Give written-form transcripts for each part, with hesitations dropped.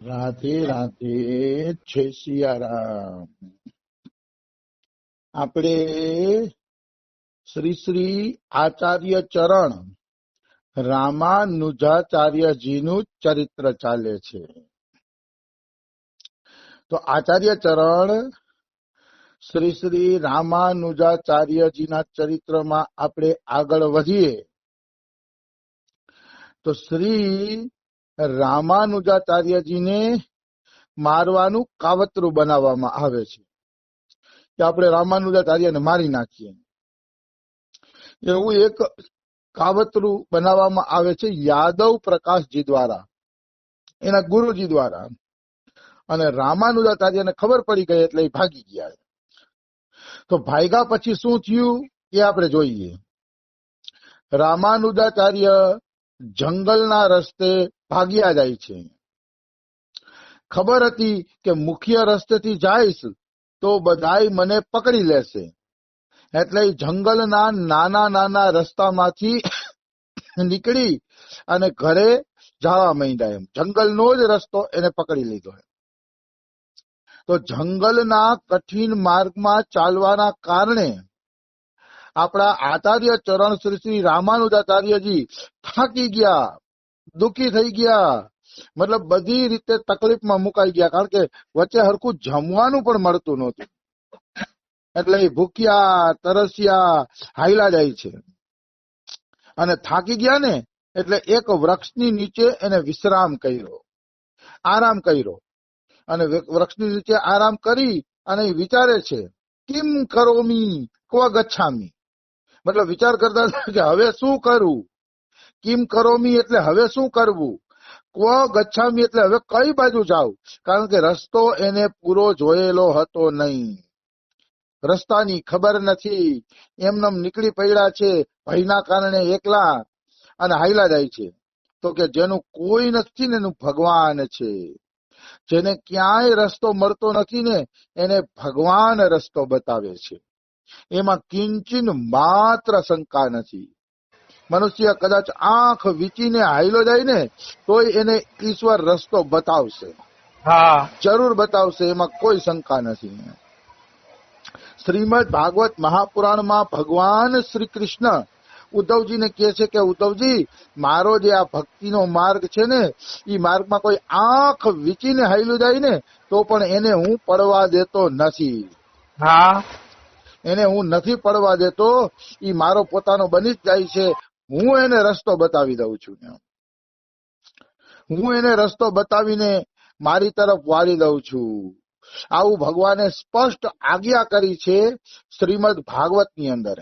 રાધે રાધે છે સિયારામ. આપણે શ્રી શ્રી આચાર્ય ચરણ રામાનુજાચાર્યજીનું ચરિત્ર ચાલે છે. તો આચાર્ય ચરણ શ્રી શ્રી રામાનુજાચાર્યજીના ચરિત્રમાં આપણે આગળ વધીએ તો શ્રી રામાનુજાચાર્યજીને મારવાનું કાવતરું બનાવવામાં આવે છે કે આપણે રામાનુજાચાર્યને મારી નાખીએ. એવું એક કાવતરું બનાવવામાં આવે છે યાદવ પ્રકાશજી દ્વારા, એના ગુરુજી દ્વારા. અને રામાનુજાચાર્યને ખબર પડી ગઈ એટલે એ ભાગી ગયા. તો ભાગ્યા પછી શું થયું એ આપણે જોઈએ. રામાનુજાચાર્ય જંગલના રસ્તે ભાગ્યા જાય છે. ખબર હતી કે મુખ્ય રસ્તેથી જઈશ તો બધાય મને પકડી લેશે, એટલે જંગલના નાના નાના રસ્તામાંથી નીકળી અને ઘરે જવા માંડ્યા. એમ જંગલનો જ રસ્તો એને પકડી લીધો. તો જંગલના કઠિન માર્ગમાં ચાલવાના કારણે આપણા આચાર્ય ચરણ શ્રી શ્રી રામાનુજાચાર્યજી થાકી ગયા, દુઃખી થઈ ગયા, મતલબ બધી રીતે તકલીફમાં મુકાઈ ગયા. કારણ કે વચ્ચે હરખું જમવાનું પણ મળતું નહોતું, એટલે ભૂખ્યા તરસ્યા હાયલા જાય છે. અને થાકી ગયા ને એટલે એક વૃક્ષની નીચે એને વિશ્રામ કર્યો, આરામ કર્યો. અને વૃક્ષની નીચે આરામ કરી અને વિચારે છે કિમ કરોમી ક્વ ગચ્છામી, મતલબ વિચાર કરતા કે હવે શું કરું. કિમ કરોમી એટલે હવે શું કરવું, ક્વ ગચ્છામી એટલે હવે કઈ બાજુ જાવ. કારણ કે રસ્તો એને પૂરો જોયેલો હતો નહીં, રસ્તાની ખબર નથી. એમનેમ નીકળી પડ્યા છે ભયના કારણે એકલા અને હાયલા જાય છે. તો કે જેનું કોઈ નથી ને એનું ભગવાન છે. જેને ક્યાંય રસ્તો મળતો નથી ને એને ભગવાન રસ્તો બતાવે છે. એમાં કિંચિન માત્ર શંકા નથી. મનુષ્ય કદાચ આંખ વીચીને હાયલો જાય ને તોય એને ઈશ્વર રસ્તો બતાવશે, જરૂર બતાવશે, એમાં કોઈ શંકા નથી. શ્રીમદ ભાગવત મહાપુરાણમાં ભગવાન શ્રી કૃષ્ણ ઉદ્ધવજીને કહે છે કે ઉદ્ધવજી, મારો જે આ ભક્તિનો માર્ગ છે ને એ માર્ગમાં કોઈ આંખ વીચીને હાયલું જાય ને તો પણ એને હું પડવા દેતો નથી. એને હું નથી પડવા દેતો. એ મારો પોતાનો બની જ જાય છે. હું એને રસ્તો બતાવી દઉં છું. હું એને રસ્તો બતાવીને મારી તરફ વાળી દઉં છું. આવું ભગવાને સ્પષ્ટ આજ્ઞા કરી છે શ્રીમદ ભાગવતની અંદર.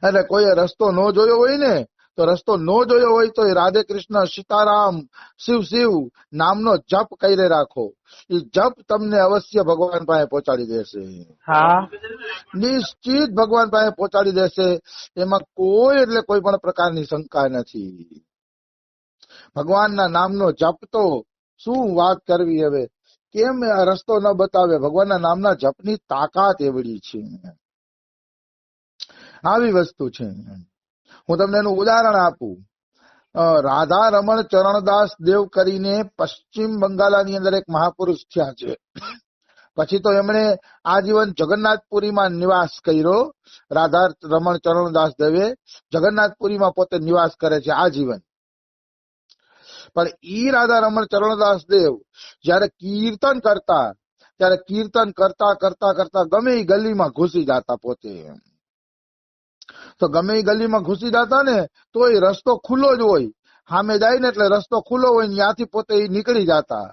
એટલે કોઈ રસ્તો ન જોયો હોય ને તો રસ્તો ન જોયો હોય તો રાધે કૃષ્ણ સીતારામ શિવ શિવ નામનો જપ કરી રાખો. એ જપ તમને અવશ્ય ભગવાન પાસે પહોંચાડી દેશે, નિશ્ચિત ભગવાન પાસે પહોંચાડી દેશે. એમાં કોઈ એટલે કોઈ પણ પ્રકારની શંકા નથી. ભગવાનના નામનો જપ તો શું વાત કરવી. હવે કેમ રસ્તો ન બતાવે, ભગવાનના નામના જપની તાકાત એવડી છે. આવી વસ્તુ છે. હું તમને એનું ઉદાહરણ આપું. રાધા રમણ ચરણદાસ દેવ કરીને પશ્ચિમ બંગાળની અંદર એક મહાપુરુષ થયા છે. પછી તો એમણે આજીવન જગન્નાથપુરીમાં નિવાસ કર્યો. રાધા રમણ ચરણદાસ દેવે જગન્નાથપુરીમાં પોતે નિવાસ કરે છે આજીવન. પણ ઈ રાધા રમણ ચરણદાસ દેવ જયારે કીર્તન કરતા ત્યારે કીર્તન કરતા કરતા કરતા ગમે એ ગલીમાં ઘૂસી જતા પોતે. તો ગમે એ ગલીમાં ઘૂસી જતા ને તો એ રસ્તો ખુલ્લો જ હોય, સામે જાય ને એટલે રસ્તો ખુલ્લો હોય, ત્યાંથી પોતે નીકળી જતા.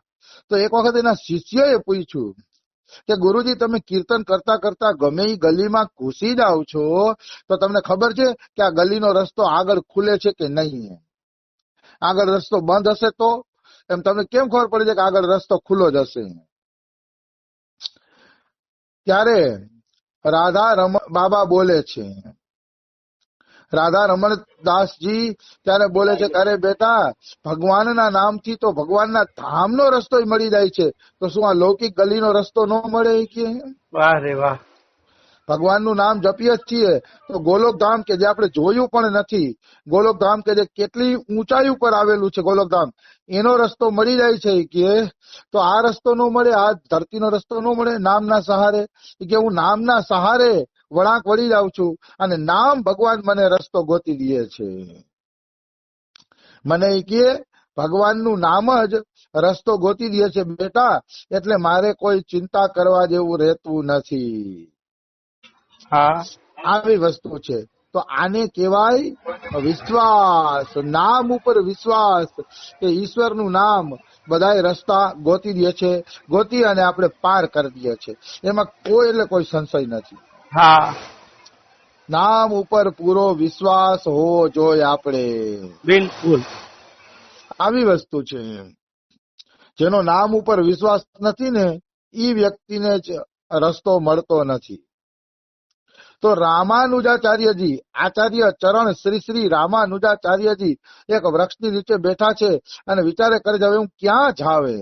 તો એક વખત એના શિષ્યએ પૂછ્યું કે ગુરુજી, તમે કીર્તન કરતા કરતા ગમે એ ગલીમાં ઘૂસી જાઓ છો તો તમને ખબર છે કે આ ગલીનો રસ્તો આગળ ખુલે છે કે નહીં? આગળ રસ્તો બંધ હશે તો એમ તમને કેમ ખબર પડે છે કે આગળ રસ્તો ખુલ્લો જ હશે? ત્યારે રાધા રમણ બાબા બોલે છે, રાધા રમણ દાસજી ત્યારે બોલે છે, અરે બેટા, ભગવાનના નામથી તો ભગવાનના ધામનો રસ્તો મળી જાય છે, તો શું આ લૌકિક ગલીનો રસ્તો ન મળે? કે વાહ રે વાહ. ભગવાનનું નામ જપીએ જ છીએ તો ગોલોકધામ કે જે આપણે જોયું પણ નથી, ગોલોકધામ કે જે કેટલી ઊંચાઈ ઉપર આવેલું છે ગોલોકધામ, એનો રસ્તો મળી જાય છે કે તો આ રસ્તો ન મળે, આ ધરતીનો રસ્તો ન મળે નામના સહારે, કે હું નામના સહારે વળાંક વળી જાઉં છું અને નામ ભગવાન મને રસ્તો ગોતી દે છે. મને કે ભગવાનનું નામ જ રસ્તો ગોતી દે છે બેટા, એટલે મારે કોઈ ચિંતા કરવા જેવું રહેતું નથી. હા આવી વસ્તુ છે. તો આને કહેવાય વિશ્વાસ, નામ ઉપર વિશ્વાસ, કે ઈશ્વરનું નામ બધાય રસ્તા ગોતી દે છે, ગોતી અને આપણે પાર કરી દઈએ છે. એમાં કોઈ એટલે કોઈ સંશય નથી. હા નામ ઉપર પૂરો વિશ્વાસ હોવો જોઈએ આપણે. બિલકુલ. આવી વસ્તુ છે. જેનો નામ ઉપર વિશ્વાસ નથી ને એ વ્યક્તિને જ રસ્તો મળતો નથી. તો રામાનુજાચાર્યજી, આચાર્ય ચરણ શ્રી શ્રી રામાનુજાચાર્યજી એક વૃક્ષની નીચે બેઠા છે અને વિચારે કરે છે હવે હું ક્યાં જાવે.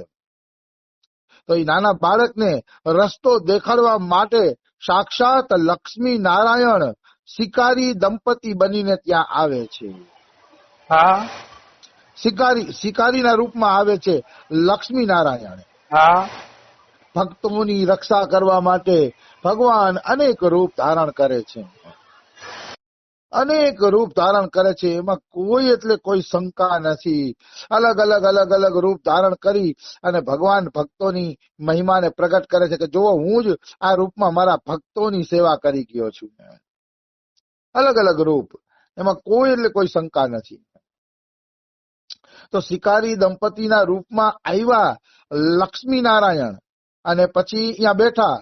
તો એ નાના બાળકને રસ્તો દેખાડવા માટે સાક્ષાત લક્ષ્મી નારાયણ શિકારી દંપતી બનીને ત્યાં આવે છે. હા શિકારીના રૂપમાં આવે છે લક્ષ્મી નારાયણ. હા ભક્તોની રક્ષા કરવા માટે ભગવાન અનેક રૂપ ધારણ કરે છે, અનેક રૂપ ધારણ કરે છે. એમાં કોઈ એટલે કોઈ શંકા નથી. અલગ અલગ અલગ અલગ રૂપ ધારણ કરી અને ભગવાન ભક્તોની મહિમાને પ્રગટ કરે છે કે જો હું જ આ રૂપમાં મારા ભક્તોની સેવા કરી ગયો છું. અલગ અલગ રૂપ, એમાં કોઈ એટલે કોઈ શંકા નથી. તો શિકારી દંપતીના રૂપમાં આવ્યા લક્ષ્મી નારાયણ અને પછી અહીંયા બેઠા.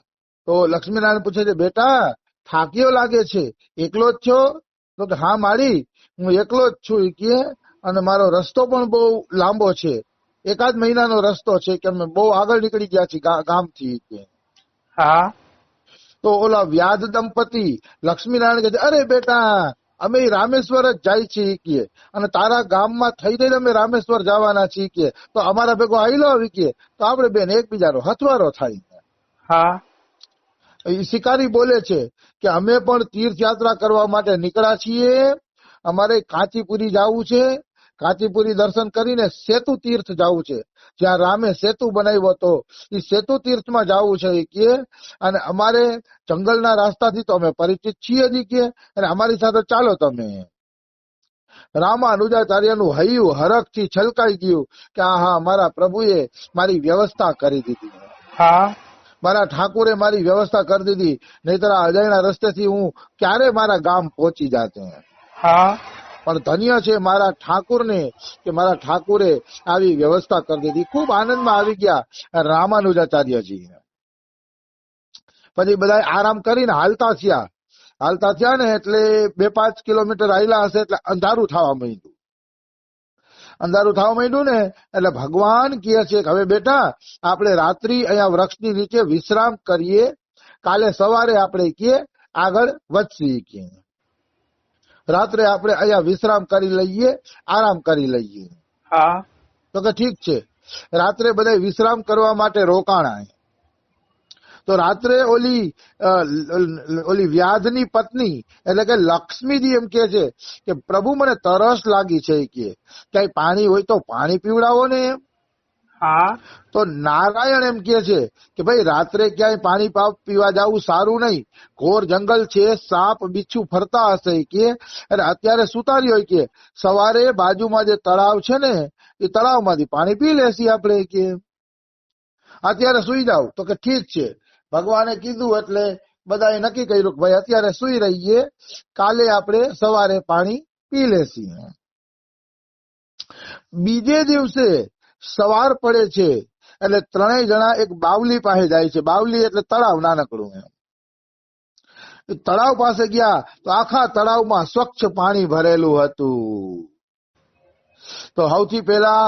તો લક્ષ્મીનારાયણ પૂછે છે બેટા થાક્યો લાગે છે, એકલો જ છો? તો કે હા મારી, હું એકલો જ છું કે અને મારો રસ્તો પણ બહુ લાંબો છે, એકાદ મહિનાનો રસ્તો છે કે અમે બહુ આગળ નીકળી ગયા છીએ ગામથી કે. હા તો ઓલા વ્યાધ દંપતી લક્ષ્મીનારાયણ કહે છે અરે બેટા અમે રામેશ્વર જ જાય છીએ કે અને તારા ગામમાં થઈ જઈને અમે રામેશ્વર જવાના છીએ કે તો અમારા ભેગો આયલો આવી કે તો આપણે બેન એકબીજાનો હથવારો થાય. હા શિકારી બોલે છે કે અમે પણ તીર્થયાત્રા કરવા માટે નીકળ્યા છીએ, અમારે કાંચીપુરી જવું છે, કાંચીપુરી દર્શન કરીને સેતુ તીર્થ જવું છે, જ્યાં રામે સેતુ બનાવ્યો હતો એ સેતુ તીર્થમાં જવું છે કે અને અમારે જંગલના રસ્તાથી તો અમે પરિચિત છીએ જ કે અને અમારી સાથે ચાલો તમે. રામાનુજાચાર્યનું હૈયું હરખથી છલકાઈ ગયું કે આહા મારા પ્રભુએ મારી વ્યવસ્થા કરી દીધી, હા મારા ઠાકુરે મારી વ્યવસ્થા કરી દીધી, નહીતર આ અજાણ્યા રસ્તેથી હું ક્યારે મારા ગામ પહોંચી જાતે. હા પણ ધન્ય છે મારા ઠાકુરને કે મારા ઠાકુરે આવી વ્યવસ્થા કરી દીધી. ખૂબ આનંદમાં આવી ગયા રામાનુજાચાર્યજી. પછી બધા આરામ કરીને હાલતા થયા ને એટલે 2-5 કિલોમીટર હાલ્યા હશે એટલે અંધારું થવા માંડ્યું. અંધારું થવા માંડ્યું ને એટલે ભગવાન કહે છે કે હવે બેટા આપણે રાત્રિ અહીંયા વૃક્ષની નીચે વિશ્રામ કરીએ, કાલે સવારે આપણે કે આગળ વધશી કે રાત્રે આપણે અહીંયા વિશ્રામ કરી લઈએ, આરામ કરી લઈએ. હા તો કે ઠીક છે. રાત્રે બધા વિશ્રામ કરવા માટે રોકાણા. તો રાત્રે ઓલી વ્યાધની પત્ની એટલે કે લક્ષ્મીજી એમ કે છે કે પ્રભુ મને તરસ લાગી છે કે ક્યાંય પાણી હોય તો પાણી પીવડાવો ને એમ. હા તો નારાયણ એમ કે છે કે ભાઈ રાત્રે ક્યાંય પાણી પીવા જવું સારું નહીં, ઘોર જંગલ છે, સાપ બીચ્છું ફરતા હશે કે અને અત્યારે સુતારી હોય કે સવારે બાજુમાં જે તળાવ છે ને એ તળાવમાંથી પાણી પી લેશી આપણે કે અત્યારે સુઈ જાવ. તો કે ઠીક છે. ભગવાને કીધું એટલે બધાએ નક્કી કર્યું કે ભાઈ અત્યારે સુઈ રહીએ, કાલે આપણે સવારે પાણી પી લેશી. બીજે દિવસે સવાર પડે છે એટલે ત્રણેય જણા એક બાવલી પાસે જાય છે. બાવલી એટલે તળાવ નાનકડું. તળાવ પાસે ગયા તો આખા તળાવમાં સ્વચ્છ પાણી ભરેલું હતું. તો સૌથી પહેલા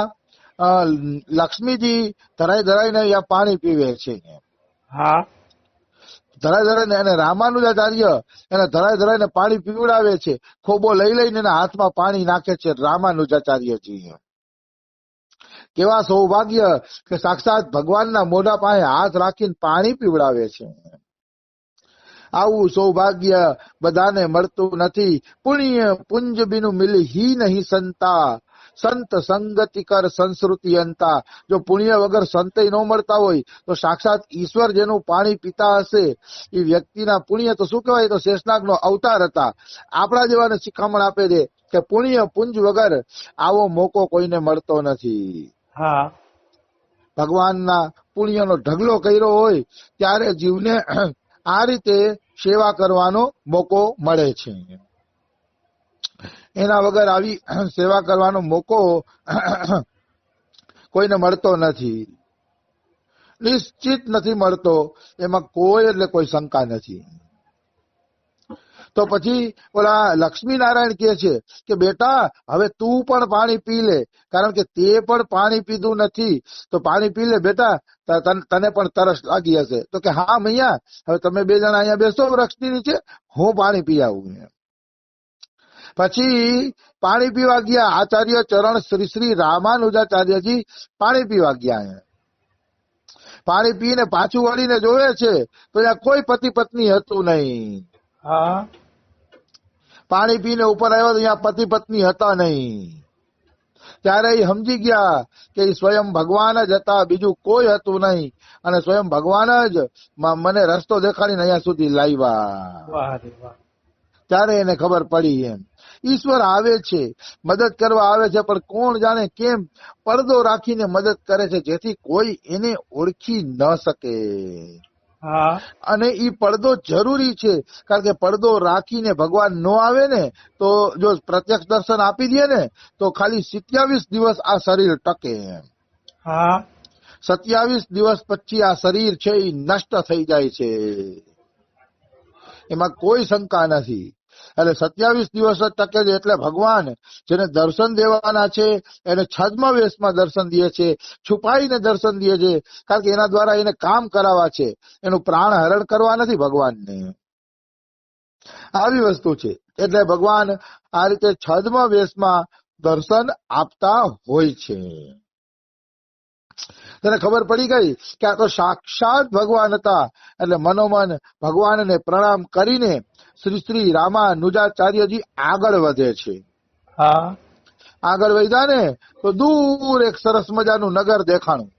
લક્ષ્મીજી ધરાઈને અહીંયા પાણી પીવે છે. હા ધરાઈને અને રામાનુજાચાર્ય એને ધરાઈને પાણી પીવડાવે છે. ખોબો લઈ લઈને એના હાથમાં પાણી નાખે છે રામાનુજાચાર્યજી. કેવા સૌભાગ્ય કે સાક્ષાત ભગવાનના મોઢા પાસે હાથ રાખીને પાણી પીવડાવે છે. આવું સૌભાગ્ય બધાને મળતું નથી. પુણ્ય પુંજ બિનુ મિલી હી નહીં સંતા, સંત સંગતિ કર સંસ્કૃતિ અંતા. જો પુણ્ય વગર સંતય ન મળતા હોય તો સાક્ષાત ઈશ્વર જેનું પાણી પીતા હશે એ વ્યક્તિના પુણ્ય તો શું કહેવાય, તો શેષનાગનો અવતાર હતા. આપણા જેવાને શિખામણ આપે છે કે પુણ્ય પુંજ વગર આવો મોકો કોઈને મળતો નથી. હા ભગવાનના પુણ્યનો ઢગલો કર્યો હોય ત્યારે જીવને આ રીતે સેવા કરવાનો મોકો મળે છે. એના વગર આવી સેવા કરવાનો મોકો કોઈને મળતો નથી, નિશ્ચિત નથી મળતો, એમાં કોઈ એટલે કોઈ શંકા નથી. તો પછી ઓલા લક્ષ્મીનારાયણ કહે છે કે બેટા હવે તું પણ પાણી પી લે, કારણ કે તે પણ પાણી પીધું નથી, તો પાણી પી લે બેટા, તને પણ તરસ લાગી હશે. તો કે હા મૈયા, હવે તમે બે જણા અહીંયા બેસો વૃક્ષની નીચે, હું પાણી પી આવું. પછી પાણી પીવા ગયા. આચાર્ય ચરણ શ્રી શ્રી રામાનુજાચાર્યજી પાણી પીવા ગયા. પાણી પીને પાછું વળીને જોવે છે તો ત્યાં કોઈ પતિ પત્ની હતું નહીં. હા પાણી પીને ઉપર આવ્યો તો અહીંયા પતિ પત્ની હતા નહીં. ત્યારે એ સમજી ગયા કે એ સ્વયં ભગવાન જ હતા, બીજું કોઈ હતું નહીં, અને સ્વયં ભગવાન જ મને રસ્તો દેખાડીને અહીંયા સુધી લાવ્યા. વાહ રે વાહ. ત્યારે એને ખબર પડી એમ ઈશ્વર આવે છે, મદદ કરવા આવે છે, પણ કોણ જાણે કેમ પડદો રાખીને મદદ કરે છે, જેથી કોઈ એને ઓળખી ન શકે. હા અને ઈ પડદો જરૂરી છે, કારણ કે પડદો રાખીને ભગવાન નો આવે ને તો જો પ્રત્યક્ષ દર્શન આપી દે ને તો ખાલી 27 દિવસ આ શરીર ટકે. હા 27 દિવસ પછી આ શરીર છે એ નષ્ટ થઈ જાય છે, એમાં કોઈ શંકા નથી. એટલે 27 દિવસ જ ટકે છે. એટલે ભગવાન જેને દર્શન દેવાના છે એને છદ્મ વેશમાં દર્શન દે છે, છુપાઈને દર્શન દે છે, કારણ કે એના દ્વારા એને કામ કરાવવા છે, એનું પ્રાણ હરણ કરવા નથી ભગવાનને. આવી વસ્તુ છે. એટલે ભગવાન આ રીતે છદ્મ વેશમાં દર્શન આપતા હોય છે. તેને ખબર પડી ગઈ કે આ તો સાક્ષાત ભગવાન હતા. એટલે મનોમન ભગવાનને પ્રણામ કરીને શ્રી શ્રી રામાનુજાચાર્યજી આગળ વધે છે. હા આગળ વધ્યા ને તો દૂર એક સરસ મજાનું નગર દેખાણું,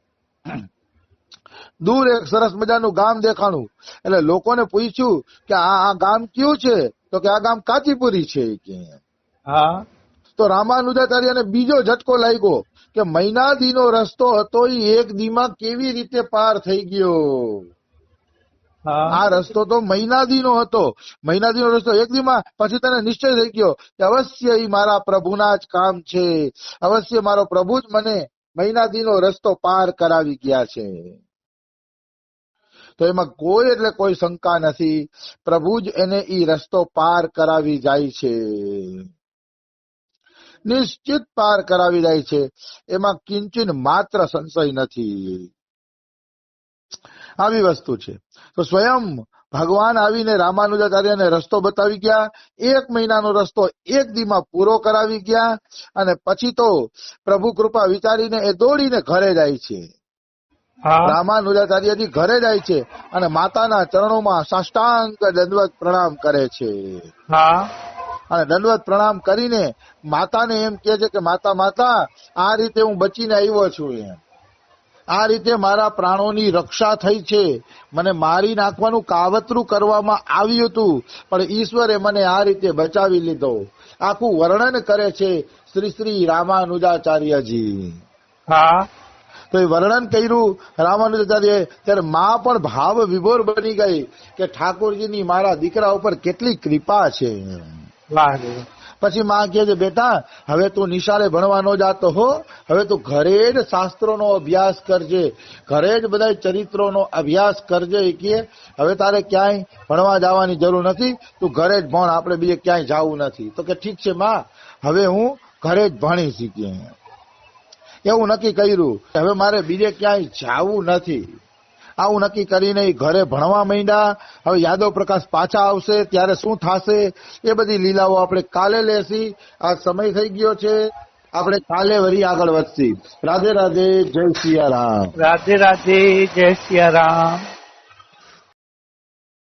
દૂર એક સરસ મજાનું ગામ દેખાણું. એટલે લોકોને પૂછ્યું કે આ ગામ કયું છે, તો કે આ ગામ કાચીપુરી છે. હા તો રામાનુજાચાર્યને બીજો ઝટકો લાગ્યો કે મહિનાદીનો રસ્તો હતો એ એક દીમાં કેવી રીતે પાર થઈ ગયો. આ રસ્તો તો મહિનાદીનો હતો, મહિનાદીનો રસ્તો એક દીમાં. પછી તને નિશ્ચય થઈ ગયો કે અવશ્ય ઈ મારા પ્રભુના જ કામ છે, અવશ્ય મારો પ્રભુ જ મને મહિનાદીનો રસ્તો પાર કરાવી ગયા છે. તો એમાં કોઈ એટલે કોઈ શંકા નથી, પ્રભુ જ એને ઈ રસ્તો પાર કરાવી જાય છે, નિશ્ચિત પાર કરાવી જાય છે, એમાં કિંચિન માત્ર સંશય નથી. આવી વસ્તુ છે. તો સ્વયં ભગવાન આવીને રામાનુજાચાર્યને રસ્તો બતાવી ગયા, 1 મહિનાનો રસ્તો એક દીમાં પૂરો કરાવી ગયા, અને પછી તો પ્રભુ કૃપા વિચારીને એ દોડીને ઘરે જાય છે. રામાનુજાચાર્યજી ઘરે જાય છે અને માતાના ચરણોમાં સાષ્ટાંગ દંડવત પ્રણામ કરે છે. અને દંડવત પ્રણામ કરીને માતાને એમ કહે છે કે માતા માતા આ રીતે હું બચીને આવ્યો છું, એમ આ રીતે મારા પ્રાણોની રક્ષા થઈ છે, મને મારી નાખવાનું કાવતરું કરવામાં આવ્યું હતું, પણ ઈશ્વરે મને આ રીતે બચાવી લીધો. આખું વર્ણન કરે છે શ્રી શ્રી રામાનુજાચાર્યજી. તો એ વર્ણન કર્યું રામાનુજાચાર્ય, ત્યારે માં પણ ભાવ વિભોર બની ગઈ કે ઠાકોરજીની મારા દીકરા ઉપર કેટલી કૃપા છે. પછી માં કહે છે બેટા હવે તું નિશાળે ભણવા ન જાતો હો, હવે તું ઘરે જ શાસ્ત્રોનો અભ્યાસ કરજે, ઘરે જ બધા ચરિત્રોનો અભ્યાસ કરજે. કે હવે તારે ક્યાંય ભણવા જવાની જરૂર નથી, તું ઘરે જ ભણ, આપણે બીજે ક્યાંય જવું નથી. તો કે ઠીક છે માં, હવે હું ઘરે જ ભણી શીખી. એવું નક્કી કર્યું હવે મારે બીજે ક્યાંય જવું નથી. આવું નક્કી કરીને ઘરે ભણવા માંડ્યા. હવે યાદવ પ્રકાશ પાછા આવશે ત્યારે શું થશે એ બધી લીલાઓ આપણે કાલે લેશી. આ સમય થઈ ગયો છે, આપણે કાલે વળી આગળ વધશી. રાધે રાધે, જય સિયા રામ. રાધે રાધે, જય સિયા રામ.